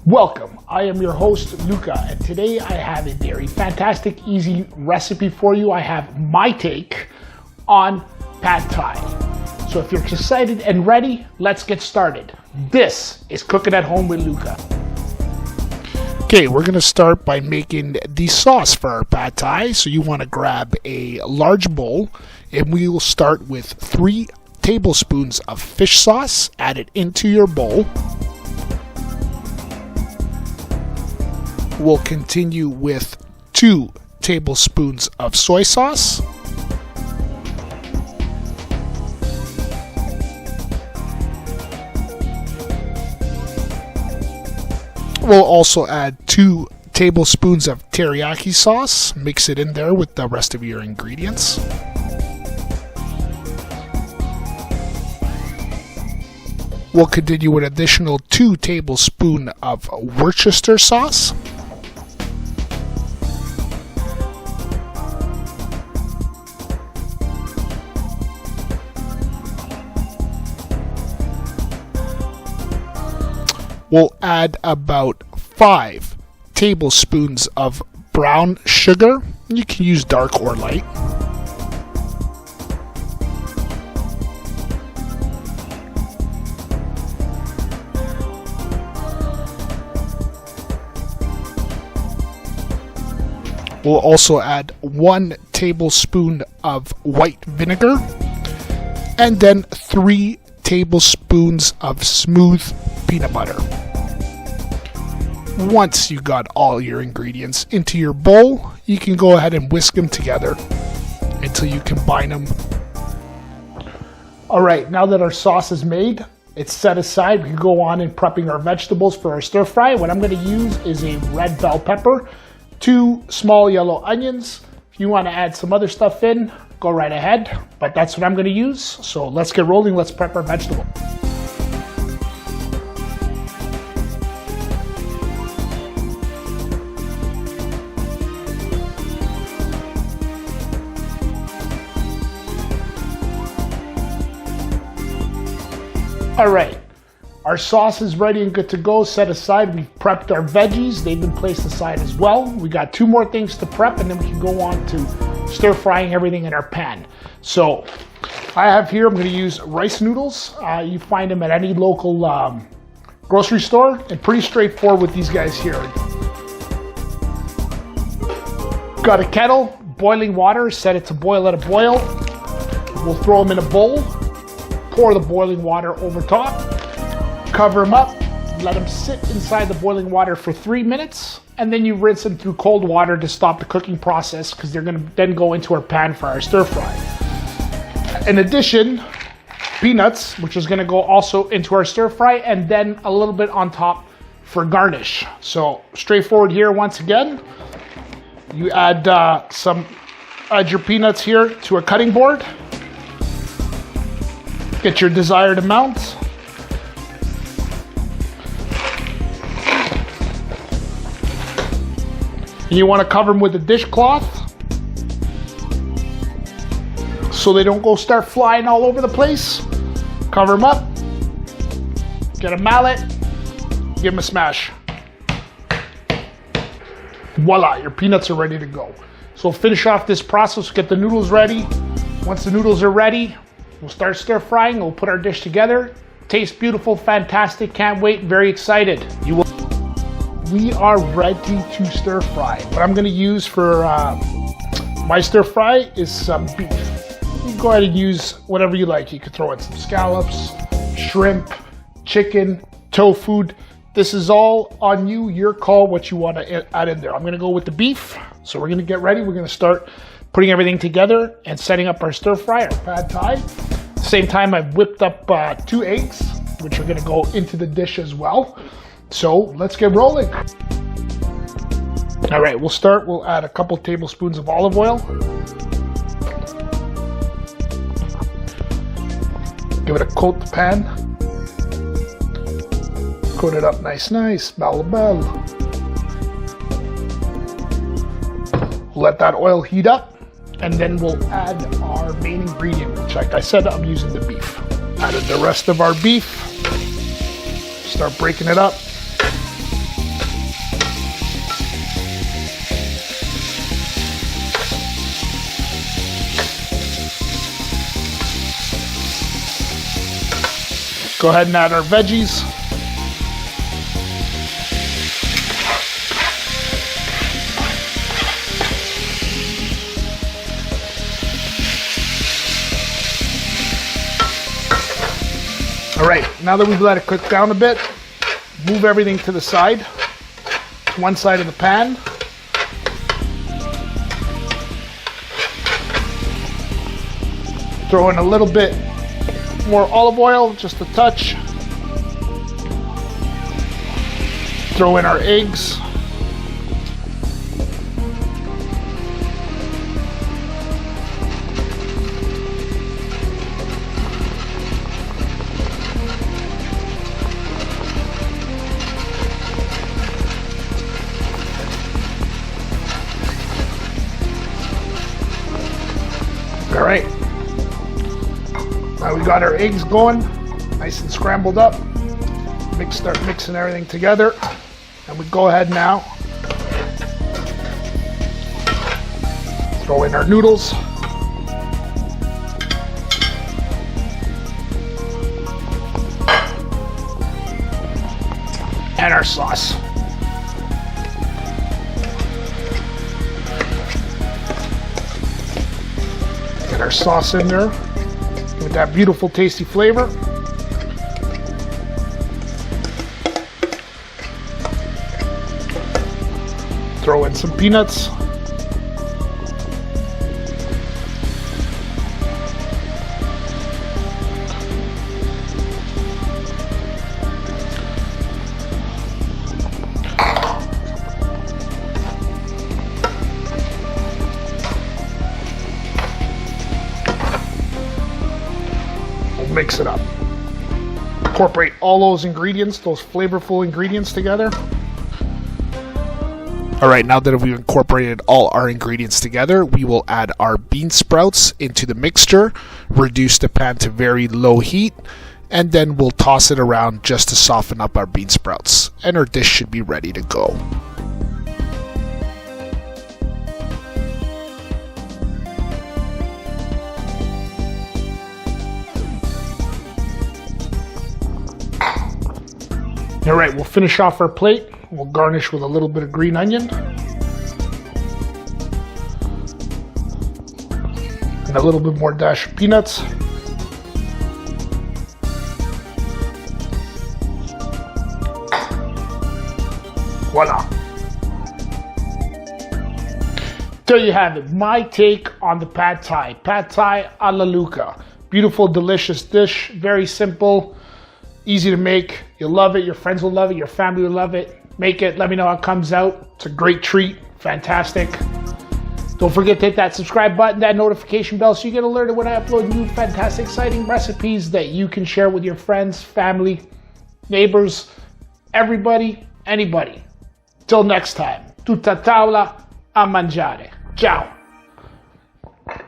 Welcome, I am your host Luca, and today I have a very fantastic, easy recipe for you. I have my take on pad thai. So if you're excited and ready, let's get started. This is Cooking at Home with Luca. Okay, we're going to start by making the sauce for our pad thai. So you want to grab a large bowl, and we will start with 3 tablespoons of fish sauce. Add it into your bowl. We'll continue with 2 tablespoons of soy sauce. We'll also add 2 tablespoons of teriyaki sauce. Mix it in there with the rest of your ingredients. We'll continue with an additional 2 tablespoons of Worcestershire sauce. We'll add about 5 tablespoons of brown sugar. You can use dark or light. We'll also add 1 tablespoon of white vinegar and then 3 tablespoons of smooth peanut butter. Once you got all your ingredients into your bowl, you can go ahead and whisk them together until you combine them. Alright, now that our sauce is made, it's set aside. We can go on and prepping our vegetables for our stir fry. What I'm going to use is a red bell pepper, 2 small yellow onions. If you want to add some other stuff in, go right ahead, but that's what I'm going to use. So let's get rolling. Let's prep our vegetable. All right, our sauce is ready and good to go, set aside. We've prepped our veggies. They've been placed aside as well. We got 2 more things to prep, and then we can go on to stir frying everything in our pan. So I have here, I'm going to use rice noodles. You find them at any local grocery store, and pretty straightforward with these guys here. Got a kettle, boiling water, set it to boil at a boil. We'll throw them in a bowl. Pour the boiling water over top, cover them up, let them sit inside the boiling water for 3 minutes, and then you rinse them through cold water to stop the cooking process, because they're going to then go into our pan for our stir fry. In addition, peanuts, which is going to go also into our stir fry, and then a little bit on top for garnish. So straightforward here once again. You add your peanuts here to a cutting board. Get your desired amount. And you want to cover them with a dishcloth so they don't start flying all over the place. Cover them up. Get a mallet. Give them a smash. Voila, your peanuts are ready to go. So finish off this process, get the noodles ready. Once the noodles are ready, we'll start stir frying. We'll put our dish together. Tastes beautiful, fantastic. Can't wait. Very excited. We are ready to stir fry. What I'm going to use for my stir fry is some beef. You can go ahead and use whatever you like. You could throw in some scallops, shrimp, chicken, tofu. This is all on you. Your call what you want to add in there. I'm going to go with the beef. So we're going to get ready. We're going to start putting everything together and setting up our stir fry, our pad thai. At the same time, I've whipped up 2 eggs, which are going to go into the dish as well. So let's get rolling. All right, we'll add a couple tablespoons of olive oil. Give it a coat the pan. Coat it up nice. Bell. Let that oil heat up. and then we'll add our main ingredient, which, like I said, I'm using the beef. Added the rest of our beef. Start breaking it up. Go ahead and add our veggies. All right, now that we've let it cook down a bit, move everything to the side, to one side of the pan. Throw in a little bit more olive oil, just a touch. Throw in our eggs. All right. Now we got our eggs going, nice and scrambled up. Start mixing everything together. And we go ahead now, throw in our noodles. And our sauce. Get our sauce in there with that beautiful, tasty flavor. Throw in some peanuts. We'll mix it up. Incorporate all those ingredients, those flavorful ingredients together. All right, now that we've incorporated all our ingredients together, we will add our bean sprouts into the mixture, reduce the pan to very low heat, and then we'll toss it around just to soften up our bean sprouts. And our dish should be ready to go. All right, we'll finish off our plate. We'll garnish with a little bit of green onion. And a little bit more dash of peanuts. Voila. There you have it, my take on the pad thai. Pad thai a la Luca. Beautiful, delicious dish, very simple, easy to make. You'll love it, your friends will love it, your family will love it. Make it, let me know how it comes out. It's a great treat, fantastic. Don't forget to hit that subscribe button, that notification bell, so you get alerted when I upload new fantastic, exciting recipes that you can share with your friends, family, neighbors, everybody, anybody. Till next time, tutta tavola a mangiare. Ciao.